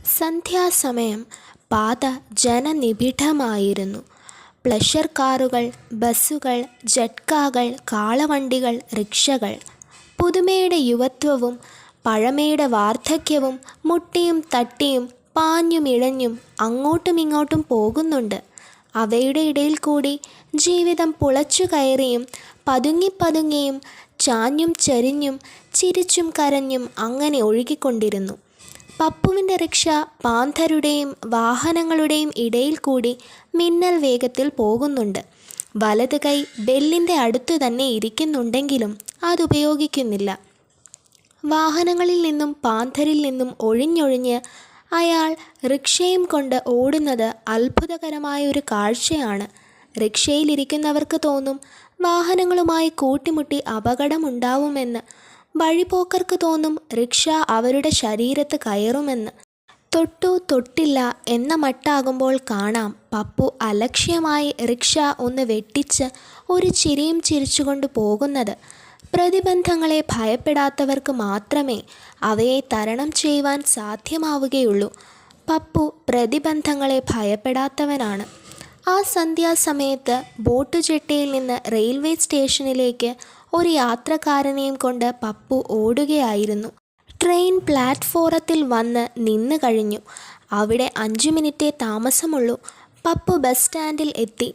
സന്ധ്യാസമയം പാത ജനനിബിഡമായിരുന്നു. പ്ലഷർ കാറുകൾ, ബസ്സുകൾ, ജട്കാകൾ, കാളവണ്ടികൾ, റിക്ഷകൾ. പുതുമയുടെ യുവത്വവും പഴമയുടെ വാർദ്ധക്യവും മുട്ടിയും തട്ടിയും പാഞ്ഞും ഇഴഞ്ഞും അങ്ങോട്ടുമിങ്ങോട്ടും പോകുന്നുണ്ട്. അവയുടെ ഇടയിൽ കൂടി ജീവിതം പുളച്ചു കയറിയും പതുങ്ങിപ്പതുങ്ങിയും ചാഞ്ഞും ചരിഞ്ഞും ചിരിച്ചും കരഞ്ഞും അങ്ങനെ ഒഴുകിക്കൊണ്ടിരുന്നു. പപ്പുവിൻ്റെ റിക്ഷ പാന്തരുടെയും വാഹനങ്ങളുടെയും ഇടയിൽ കൂടി മിന്നൽ വേഗത്തിൽ പോകുന്നുണ്ട്. വലത് കൈ ബെല്ലിൻ്റെ അടുത്തു തന്നെ ഇരിക്കുന്നുണ്ടെങ്കിലും അതുപയോഗിക്കുന്നില്ല. വാഹനങ്ങളിൽ നിന്നും പാന്തരിൽ നിന്നും ഒഴിഞ്ഞൊഴിഞ്ഞ് അയാൾ റിക്ഷയും കൊണ്ട് ഓടുന്നത് അത്ഭുതകരമായ ഒരു കാഴ്ചയാണ്. റിക്ഷയിലിരിക്കുന്നവർക്ക് തോന്നും വാഹനങ്ങളുമായി കൂട്ടിമുട്ടി അപകടമുണ്ടാവുമെന്ന്. വഴിപോക്കർക്ക് തോന്നും റിക്ഷ അവരുടെ ശരീരത്ത് കയറുമെന്ന്. തൊട്ടു തൊട്ടില്ല എന്ന മട്ടാകുമ്പോൾ കാണാം പപ്പു അലക്ഷ്യമായി റിക്ഷ ഒന്ന് വെട്ടിച്ച് ഒരു ചിരിയും ചിരിച്ചുകൊണ്ട് പോകുന്നത്. പ്രതിബന്ധങ്ങളെ ഭയപ്പെടാത്തവർക്ക് മാത്രമേ അവയെ തരണം ചെയ്യുവാൻ സാധ്യമാവുകയുള്ളൂ. പപ്പു പ്രതിബന്ധങ്ങളെ ഭയപ്പെടാത്തവനാണ്. ആ സന്ധ്യാസമയത്ത് ബോട്ടുജെട്ടിയിൽ നിന്ന് റെയിൽവേ സ്റ്റേഷനിലേക്ക് ഒരു യാത്രക്കാരനെയും കൊണ്ട് പപ്പു ഓടുകയായിരുന്നു. ട്രെയിൻ പ്ലാറ്റ്ഫോറത്തിൽ വന്ന് നിന്ന് കഴിഞ്ഞു. അവിടെ 5 മിനിറ്റേ താമസമുള്ളൂ. പപ്പു ബസ് സ്റ്റാൻഡിൽ എത്തി.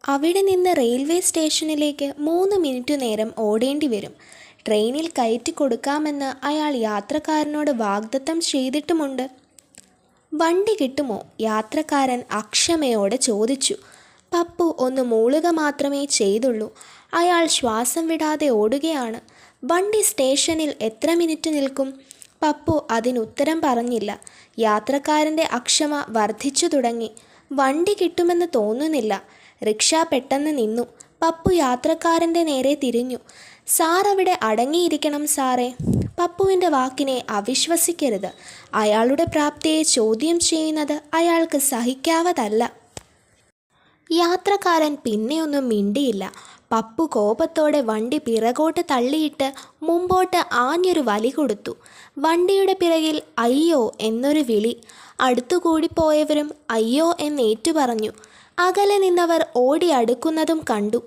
അവിടെ നിന്ന് റെയിൽവേ സ്റ്റേഷനിലേക്ക് 3 മിനിറ്റ് നേരം ഓടേണ്ടി വരും. ട്രെയിനിൽ കയറ്റി കൊടുക്കാമെന്ന് അയാൾ യാത്രക്കാരനോട് വാഗ്ദത്തം ചെയ്തിട്ടുമുണ്ട്. വണ്ടി കിട്ടുമോ? യാത്രക്കാരൻ അക്ഷമയോടെ ചോദിച്ചു. പപ്പു ഒന്ന് മൂളുക മാത്രമേ ചെയ്തുള്ളൂ. അയാൾ ശ്വാസം വിടാതെ ഓടുകയാണ്. വണ്ടി സ്റ്റേഷനിൽ എത്ര മിനിറ്റ് നിൽക്കും? പപ്പു അതിനുത്തരം പറഞ്ഞില്ല. യാത്രക്കാരൻ്റെ അക്ഷമ വർദ്ധിച്ചു തുടങ്ങി. വണ്ടി കിട്ടുമെന്ന് തോന്നുന്നില്ല. റിക്ഷ പെട്ടെന്ന് നിന്നു. പപ്പു യാത്രക്കാരൻ്റെ നേരെ തിരിഞ്ഞു. സാർ അവിടെ അടങ്ങിയിരിക്കണം സാറേ. പപ്പുവിൻ്റെ വാക്കിനെ അവിശ്വസിക്കരുത്. അയാളുടെ പ്രാപ്തിയെ ചോദ്യം ചെയ്യുന്നത് അയാൾക്ക് സഹിക്കാവതല്ല. യാത്രക്കാരൻ പിന്നെയൊന്നും മിണ്ടിയില്ല. പപ്പു കോപത്തോടെ വണ്ടി പിറകോട്ട് തള്ളിയിട്ട് മുമ്പോട്ട് ആഞ്ഞൊരു വലി കൊടുത്തു. വണ്ടിയുടെ പിറകിൽ അയ്യോ എന്നൊരു വിളി. അടുത്തുകൂടിപ്പോയവരും അയ്യോ എന്നേറ്റു പറഞ്ഞു. അകലെ നിന്നവർ ഓടി അടുക്കുന്നതും കണ്ടു.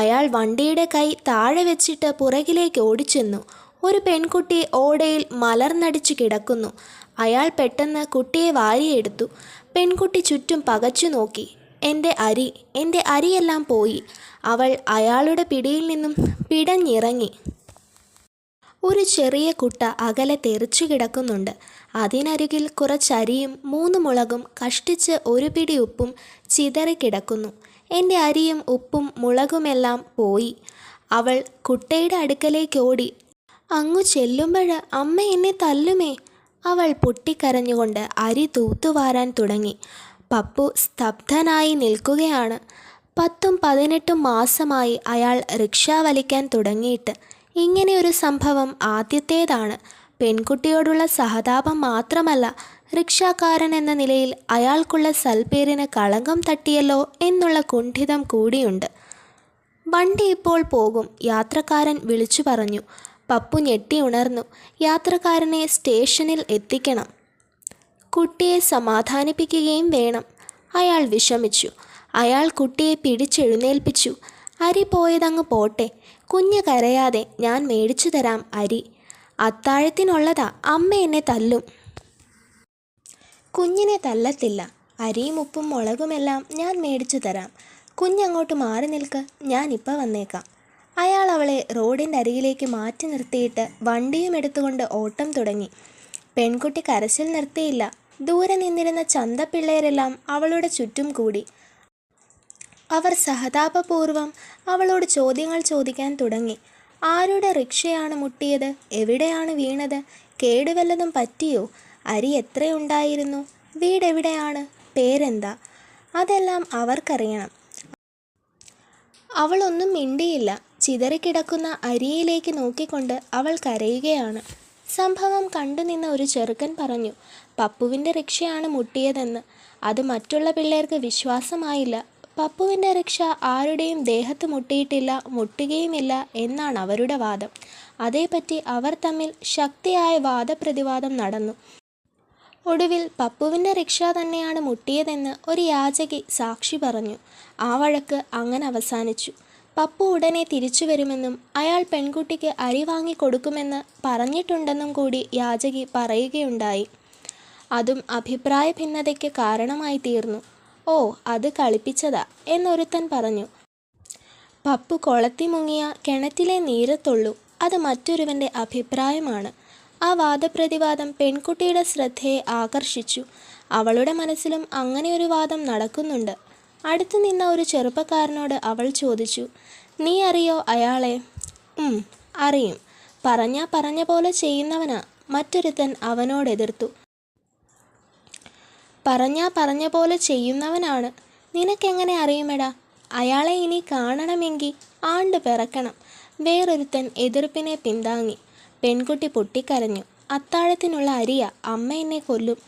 അയാൾ വണ്ടിയുടെ കൈ താഴെ വെച്ചിട്ട് പുറകിലേക്ക് ഓടിച്ചെന്നു. ഒരു പെൺകുട്ടി ഓടയിൽ മലർന്നടിച്ചു കിടക്കുന്നു. അയാൾ പെട്ടെന്ന് കുട്ടിയെ വാരിയെടുത്തു. പെൺകുട്ടി ചുറ്റും പകച്ചു നോക്കി. എൻ്റെ അരിയെല്ലാം പോയി. അവൾ അയാളുടെ പിടിയിൽ നിന്നും പിടഞ്ഞിറങ്ങി. ഒരു ചെറിയ കുട്ട അകലെ തെറിച്ചു കിടക്കുന്നുണ്ട്. അതിനരികിൽ കുറച്ചരിയും 3 മുളകും കഷ്ടിച്ച് ഒരു പിടി ഉപ്പും ചിതറിക്കിടക്കുന്നു. എൻ്റെ അരിയും ഉപ്പും മുളകുമെല്ലാം പോയി. അവൾ കുട്ടയുടെ അടുക്കലേക്ക് ഓടി. അങ്ങു ചെല്ലുമ്പോൾ അമ്മ എന്നെ തല്ലുമേ. അവൾ പൊട്ടിക്കരഞ്ഞുകൊണ്ട് അരി തൂത്തുവാരാൻ തുടങ്ങി. പപ്പു സ്തബ്ധനായി നിൽക്കുകയാണ്. 10-18 മാസമായി അയാൾ റിക്ഷ വലിക്കാൻ തുടങ്ങിയിട്ട്. ഇങ്ങനെ ഒരു സംഭവം ആദ്യത്തേതാണ്. പെൺകുട്ടിയോടുള്ള സഹതാപം മാത്രമല്ല, റിക്ഷാക്കാരൻ എന്ന നിലയിൽ അയാൾക്കുള്ള സൽപ്പേരിന് കളങ്കം തട്ടിയല്ലോ എന്നുള്ള കുണ്ഠിതം കൂടിയുണ്ട്. വണ്ടി ഇപ്പോൾ പോകും, യാത്രക്കാരൻ വിളിച്ചു പറഞ്ഞു. പപ്പു ഞെട്ടി ഉണർന്നു. യാത്രക്കാരനെ സ്റ്റേഷനിൽ എത്തിക്കണം. കുട്ടിയെ സമാധാനിപ്പിക്കുകയും വേണം. അയാൾ വിഷമിച്ചു. അയാൾ കുട്ടിയെ പിടിച്ചെഴുന്നേൽപ്പിച്ചു. അരി പോയതങ്ങ് പോട്ടെ, കുഞ്ഞ് കരയാതെ, ഞാൻ മേടിച്ചു തരാം അരി. അത്താഴത്തിനുള്ളതാ, അമ്മ എന്നെ തല്ലും. കുഞ്ഞിനെ തല്ലത്തില്ല. അരിയും ഉപ്പും മുളകുമെല്ലാം ഞാൻ മേടിച്ചു തരാം. കുഞ്ഞങ്ങോട്ട് മാറി നിൽക്ക്, ഞാനിപ്പോൾ വന്നേക്കാം. അയാൾ അവളെ റോഡിൻ്റെ അരികിലേക്ക് മാറ്റി നിർത്തിയിട്ട് വണ്ടിയും എടുത്തുകൊണ്ട് ഓട്ടം തുടങ്ങി. പെൺകുട്ടി കരച്ചിൽ നിർത്തിയില്ല. ദൂരെ നിന്നിരുന്ന ചന്തപ്പിള്ളേരെല്ലാം അവളുടെ ചുറ്റും കൂടി. അവർ സഹതാപപൂർവം അവളോട് ചോദ്യങ്ങൾ ചോദിക്കാൻ തുടങ്ങി. ആരുടെ റിക്ഷയാണ് മുട്ടിയത്? എവിടെയാണ് വീണത്? കേടുവല്ലതും പറ്റിയോ? അരി എത്രയുണ്ടായിരുന്നു? വീടെവിടെയാണ്? പേരെന്താ? അതെല്ലാം അവർക്കറിയണം. അവളൊന്നും മിണ്ടിയില്ല. ചിതറിക്കിടക്കുന്ന അരിയിലേക്ക് നോക്കിക്കൊണ്ട് അവൾ കരയുകയാണ്. സംഭവം കണ്ടുനിന്ന ഒരു ചെറുക്കൻ പറഞ്ഞു, പപ്പുവിൻ്റെ റിക്ഷയാണ് മുട്ടിയതെന്ന്. അത് മറ്റുള്ള പിള്ളേർക്ക് വിശ്വാസമായില്ല. പപ്പുവിൻ്റെ റിക്ഷ ആരുടെയും ദേഹത്ത് മുട്ടിയിട്ടില്ല, മുട്ടുകയുമില്ല എന്നാണ് അവരുടെ വാദം. അതേപ്പറ്റി അവർ തമ്മിൽ ശക്തിയായ വാദപ്രതിവാദം നടന്നു. ഒടുവിൽ പപ്പുവിൻ്റെ റിക്ഷ തന്നെയാണ് മുട്ടിയതെന്ന് ഒരു യാചകി സാക്ഷി പറഞ്ഞു. ആ വഴക്ക് അങ്ങനെ അവസാനിച്ചു. പപ്പു ഉടനെ തിരിച്ചു വരുമെന്നും അയാൾ പെൺകുട്ടിക്ക് അരി വാങ്ങിക്കൊടുക്കുമെന്ന് പറഞ്ഞിട്ടുണ്ടെന്നും കൂടി യാചകി പറയുകയുണ്ടായി. അതും അഭിപ്രായ ഭിന്നതയ്ക്ക് കാരണമായി തീർന്നു. "ഓ, അത് കളിപ്പിച്ചതാ" എന്നൊരുത്തൻ പറഞ്ഞു. പപ്പു കൊളത്തി മുങ്ങിയ കിണറ്റിലെ നീരത്തുള്ളൂ. അത് മറ്റൊരുവൻ്റെ അഭിപ്രായമാണ്. ആ വാദപ്രതിവാദം പെൺകുട്ടിയുടെ ശ്രദ്ധയെ ആകർഷിച്ചു. അവളുടെ മനസ്സിലും അങ്ങനെയൊരു വാദം നടക്കുന്നുണ്ട്. അടുത്തു നിന്ന ഒരു ചെറുപ്പക്കാരനോട് അവൾ ചോദിച്ചു, "നീ അറിയോ അയാളെ?" അറിയും. പറഞ്ഞ പോലെ ചെയ്യുന്നവനാ." മറ്റൊരുത്തൻ അവനോടെതിർത്തു. പറഞ്ഞ പോലെ ചെയ്യുന്നവനാണ്. നിനക്കെങ്ങനെ അറിയുമെടാ? അയാളെ ഇനി കാണണമെങ്കിൽ ആണ്ട് പിറക്കണം." വേറൊരുത്തൻ എതിർപ്പിനെ പിന്താങ്ങി. പെൺകുട്ടി പൊട്ടിക്കരഞ്ഞു. "അത്താഴത്തിനുള്ള അരിയാ, അമ്മ എന്നെ കൊല്ലും."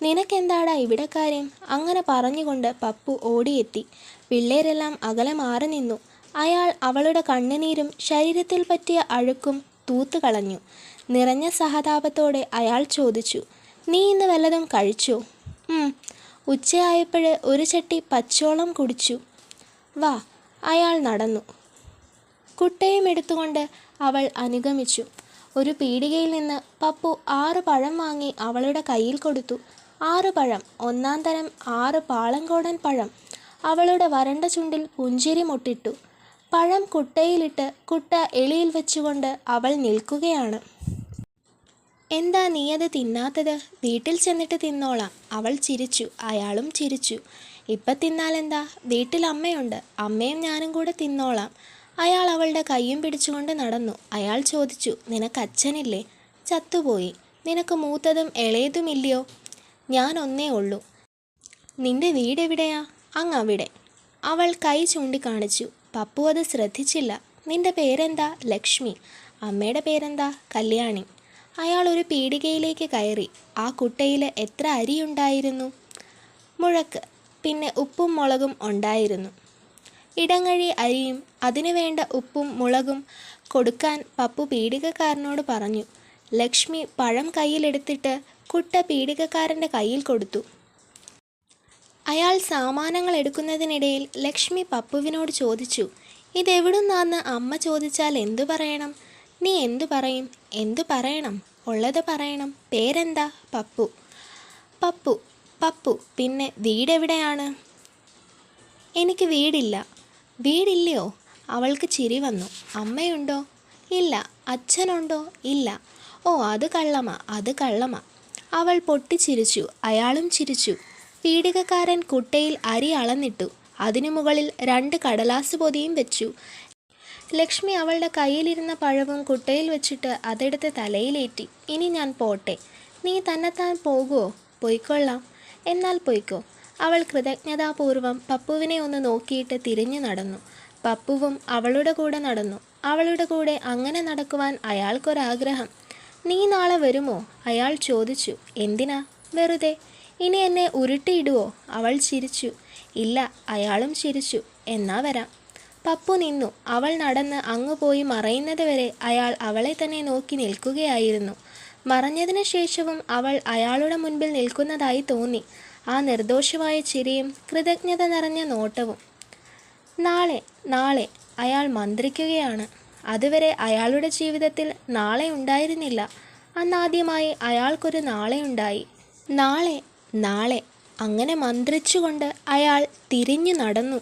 "നിനക്കെന്താടാ ഇവിടെ കാര്യം?" അങ്ങനെ പറഞ്ഞുകൊണ്ട് പപ്പു ഓടിയെത്തി. പിള്ളേരെല്ലാം അകലെ മാറി നിന്നു. അയാൾ അവളുടെ കണ്ണുനീരും ശരീരത്തിൽ പറ്റിയ അഴുക്കും തൂത്തുകളഞ്ഞു. നിറഞ്ഞ സഹതാപത്തോടെ അയാൾ ചോദിച്ചു, "നീ ഇന്ന് വല്ലതും കഴിച്ചോ?" ഉച്ചയായപ്പോൾ ഒരു ചട്ടി പച്ചോളം കുടിച്ചു." "വാ." അയാൾ നടന്നു. കുട്ടയും എടുത്തുകൊണ്ട് അവൾ അനുഗമിച്ചു. ഒരു പീടികയിൽ നിന്ന് പപ്പു 6 പഴം വാങ്ങി അവളുടെ കയ്യിൽ കൊടുത്തു. 6 പഴം, ഒന്നാം തരം 6 പാളങ്കോടൻ പഴം. അവളുടെ വരണ്ട ചുണ്ടിൽ പുഞ്ചിരി മുട്ടിട്ടു. പഴം കുട്ടയിലിട്ട് കുട്ട എളിയിൽ വെച്ചുകൊണ്ട് അവൾ നിൽക്കുകയാണ്. "എന്താ നീയത് തിന്നാത്തത്? വീട്ടിൽ ചെന്നിട്ട് തിന്നോളാം." അവൾ ചിരിച്ചു. അയാളും ചിരിച്ചു. "ഇപ്പം തിന്നാലെന്താ? വീട്ടിൽ അമ്മയുണ്ട്. അമ്മയും ഞാനും കൂടെ തിന്നോളാം." അയാൾ അവളുടെ കയ്യും പിടിച്ചുകൊണ്ട് നടന്നു. അയാൾ ചോദിച്ചു, "നിനക്ക് അച്ഛനില്ലേ?" "ചത്തുപോയി." "നിനക്ക് മൂത്തതും ഇളയതുമില്ലയോ?" "ഞാൻ ഒന്നേ ഉള്ളൂ." "നിന്റെ വീടെവിടെയാ?" "അങ്ങവിടെ." അവൾ കൈ ചൂണ്ടിക്കാണിച്ചു. പപ്പു അത് ശ്രദ്ധിച്ചില്ല. "നിന്റെ പേരെന്താ?" "ലക്ഷ്മി." "അമ്മയുടെ പേരെന്താ?" "കല്യാണി." അയാൾ ഒരു പീടികയിലേക്ക് കയറി. ആ കുട്ടയിൽ എത്ര അരിയുണ്ടായിരുന്നു? മുഴക്ക്. പിന്നെ ഉപ്പും മുളകും ഉണ്ടായിരുന്നു. ഇടങ്ങഴി അരിയും അതിനു വേണ്ട ഉപ്പും മുളകും കൊടുക്കാൻ പപ്പു പീടികക്കാരനോട് പറഞ്ഞു. ലക്ഷ്മി പഴം കയ്യിലെടുത്തിട്ട് കുട്ട പീടികക്കാരൻ്റെ കയ്യിൽ കൊടുത്തു. അയാൾ സാമാനങ്ങൾ എടുക്കുന്നതിനിടയിൽ ലക്ഷ്മി പപ്പുവിനോട് ചോദിച്ചു, "ഇതെവിടുന്നാന്ന് അമ്മ ചോദിച്ചാൽ എന്തു പറയണം?" "നീ എന്തു പറയും?" "എന്തു പറയണം? ഉള്ളത് പറയണം." "പേരെന്താ?" "പപ്പു." "പപ്പു പപ്പു. പിന്നെ വീടെവിടെയാണ്?" "എനിക്ക് വീടില്ല." "വീടില്ലയോ?" അവൾക്ക് ചിരി വന്നു. "അമ്മയുണ്ടോ?" "ഇല്ല." "അച്ഛനുണ്ടോ?" "ഇല്ല." "ഓ, അത് കള്ളമാ." അവൾ പൊട്ടിച്ചിരിച്ചു. അയാളും ചിരിച്ചു. പീടികക്കാരൻ കുട്ടയിൽ അരി അളന്നിട്ടു. അതിനു മുകളിൽ 2 കടലാസ് പൊതിയും വെച്ചു. ലക്ഷ്മി അവളുടെ കയ്യിലിരുന്ന പഴവും കുട്ടയിൽ വെച്ചിട്ട് അതെടുത്ത് തലയിലേറ്റി. "ഇനി ഞാൻ പോട്ടെ." "നീ തന്നെത്താൻ പോകുമോ?" "പൊയ്ക്കൊള്ളാം." "എന്നാൽ പൊയ്ക്കോ." അവൾ കൃതജ്ഞതാപൂർവം പപ്പുവിനെ ഒന്ന് നോക്കിയിട്ട് തിരിഞ്ഞു നടന്നു. പപ്പുവും അവളുടെ കൂടെ നടന്നു. അവളുടെ കൂടെ അങ്ങനെ നടക്കുവാൻ അയാൾക്കൊരാഗ്രഹം. "നീ നാളെ വരുമോ?" അയാൾ ചോദിച്ചു. "എന്തിനാ?" "വെറുതെ." "ഇനി എന്നെ ഉരുട്ടിയിടുവോ?" അവൾ ചിരിച്ചു. "ഇല്ല." അയാളും ചിരിച്ചു. "എന്നാ വരാം." പപ്പു നിന്നു. അവൾ നടന്ന് അങ്ങു പോയി മറയുന്നത് വരെ അയാൾ അവളെ തന്നെ നോക്കി നിൽക്കുകയായിരുന്നു. മറഞ്ഞതിന് ശേഷവും അവൾ അയാളുടെ മുൻപിൽ നിൽക്കുന്നതായി തോന്നി. ആ നിർദോഷമായ ചിരിയും കൃതജ്ഞത നിറഞ്ഞ നോട്ടവും. നാളെ നാളെ അയാൾ മന്ത്രിക്കുകയാണ്. അതുവരെ അയാളുടെ ജീവിതത്തിൽ നാളെ ഉണ്ടായിരുന്നില്ല. അന്നാദ്യമായി അയാൾക്കൊരു നാളെ ഉണ്ടായി. നാളെ നാളെ അങ്ങനെ മന്ത്രിച്ചുകൊണ്ട് അയാൾ തിരിഞ്ഞു നടന്നു.